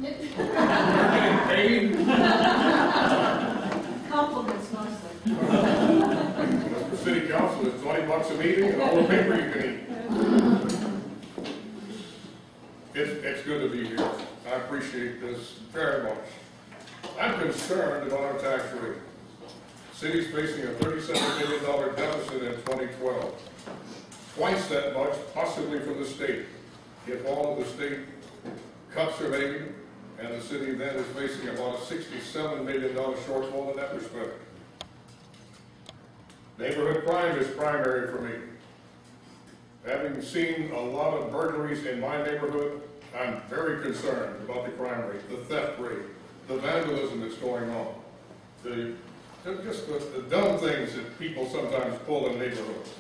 Getting paid? Compliments mostly. For city council, it's $20 a meeting and all the paper you can eat. It's good to be here. I appreciate this very much. I'm concerned about our tax rate. City's facing a $37 million deficit in 2012. Twice that much, possibly from the state. If all of the state cuts are made, and the city then is facing about a $67 million shortfall in that respect. Neighborhood crime is primary for me. Having seen a lot of burglaries in my neighborhood, I'm very concerned about the crime rate, the theft rate, the vandalism that's going on, the dumb things that people sometimes pull in neighborhoods.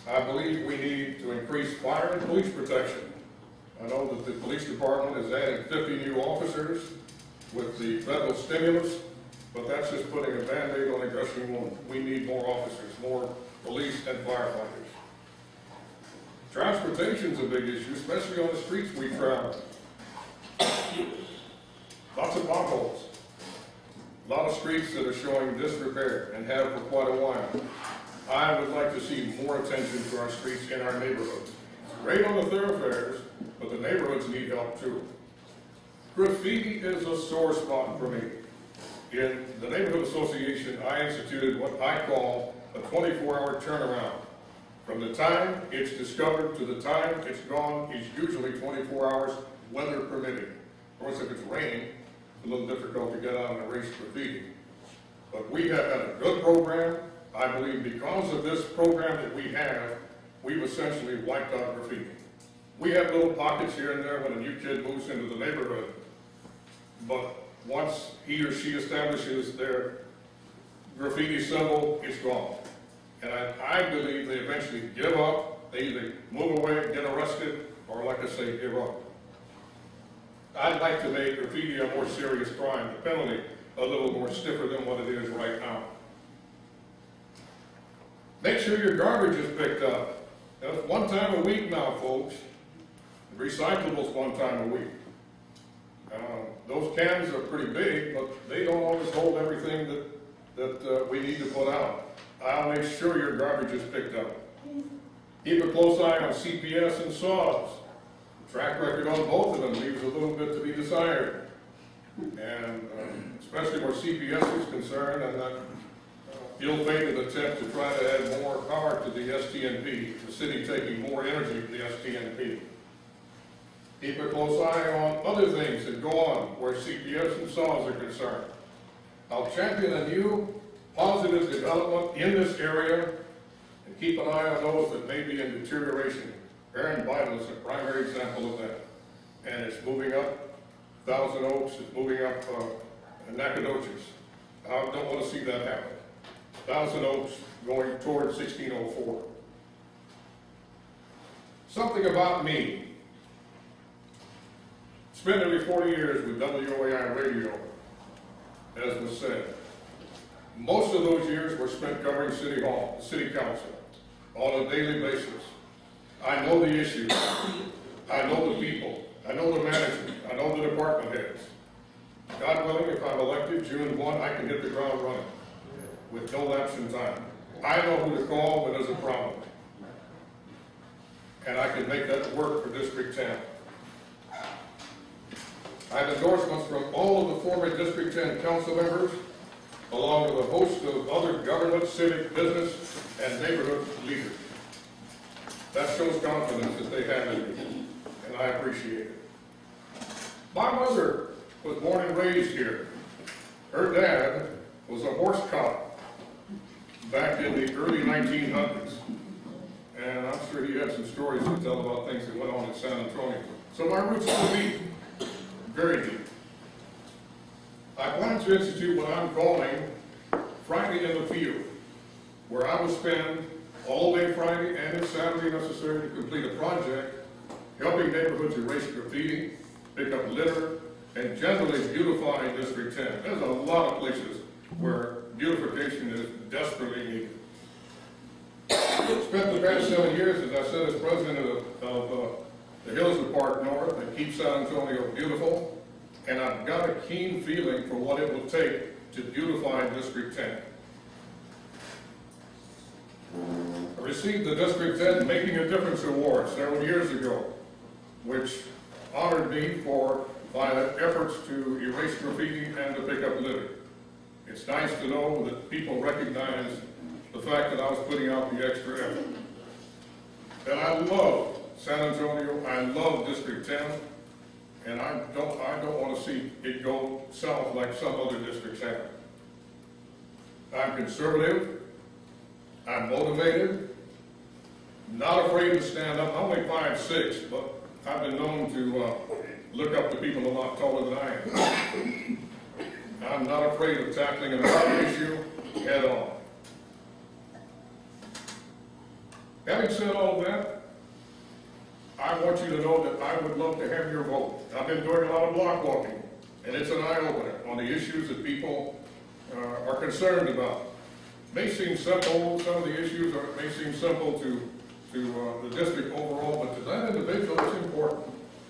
I believe we need to increase fire and police protection. I know that the police department is adding 50 new officers with the federal stimulus, but that's just putting a Band-Aid on a gushing wound. We need more officers, more police and firefighters. Transportation's a big issue, especially on the streets we travel. Lots of potholes. A lot of streets that are showing disrepair and have for quite a while. I would like to see more attention to our streets in our neighborhoods. It's great on the thoroughfares, but the neighborhoods need help too. Graffiti is a sore spot for me. In the neighborhood association, I instituted what I call a 24-hour turnaround. From the time it's discovered to the time it's gone is usually 24 hours, weather permitting. Of course, if it's raining, it's a little difficult to get out and erase graffiti. But we have had a good program. I believe because of this program that we have, we've essentially wiped out graffiti. We have little pockets here and there when a new kid moves into the neighborhood. But once he or she establishes their graffiti symbol, it's gone. And I believe they eventually give up. They either move away, get arrested, or like I say, give up. I'd like to make graffiti a more serious crime, the penalty a little more stiffer than what it is right now. Make sure your garbage is picked up. That's one time a week now, folks. Recyclables one time a week. Those cans are pretty big, but they don't always hold everything that we need to put out. I'll make sure your garbage is picked up. Keep a close eye on CPS and SAWS. The track record on both of them leaves a little bit to be desired. And especially where CPS is concerned, and that ill-fated attempt to try to add more power to the STNP, the city taking more energy to the STNP. Keep a close eye on other things that go on where CPS and SAWS are concerned. I'll champion a new positive development in this area and keep an eye on those that may be in deterioration. Barron Bible is a primary example of that. And it's moving up Thousand Oaks, it's moving up Nacogdoches. I don't want to see that happen. Thousand Oaks going toward 1604. Something about me. Spent nearly 40 years with WOAI Radio, as was said. Most of those years were spent covering City Hall, the City Council, on a daily basis. I know the issues. I know the people. I know the management. I know the department heads. God willing, if I'm elected June 1, I can hit the ground running with no lapse in time. I know who to call when there's a problem. And I can make that work for District 10. I have endorsements from all of the former District 10 council members, along with a host of other government, civic, business, and neighborhood leaders. That shows confidence that they have in me, and I appreciate it. My mother was born and raised here. Her dad was a horse cop back in the early 1900s, and I'm sure he had some stories to tell about things that went on in San Antonio. So my roots are deep, very deep. I plan to institute what I'm calling Friday in the Field, where I will spend all day Friday and Saturday necessary to complete a project helping neighborhoods erase graffiti, pick up litter, and generally beautify District 10. There's a lot of places where beautification is desperately needed. Spent the past 7 years, as I said, as president of the hills of Park North and keep San Antonio beautiful, and I've got a keen feeling for what it will take to beautify District 10. I received the District 10 Making a Difference Award several years ago, which honored me for my efforts to erase graffiti and to pick up litter. It's nice to know that people recognize the fact that I was putting out the extra effort. And I love San Antonio, I love District 10, and I don't want to see it go south like some other districts have. I'm conservative, I'm motivated, not afraid to stand up. I'm only 5'6", but I've been known to look up to people a lot taller than I am. I'm not afraid of tackling a hard issue head on. Having said all that, I want you to know that I would love to have your vote. I've been doing a lot of block walking, and it's an eye-opener on the issues that people are concerned about. It may seem simple, some of the issues may seem simple to the district overall, but to that individual it's important.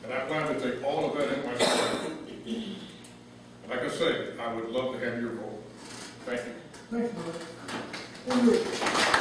And I plan to take all of that in my stride. Like I say, I would love to have your vote. Thank you. Thank you.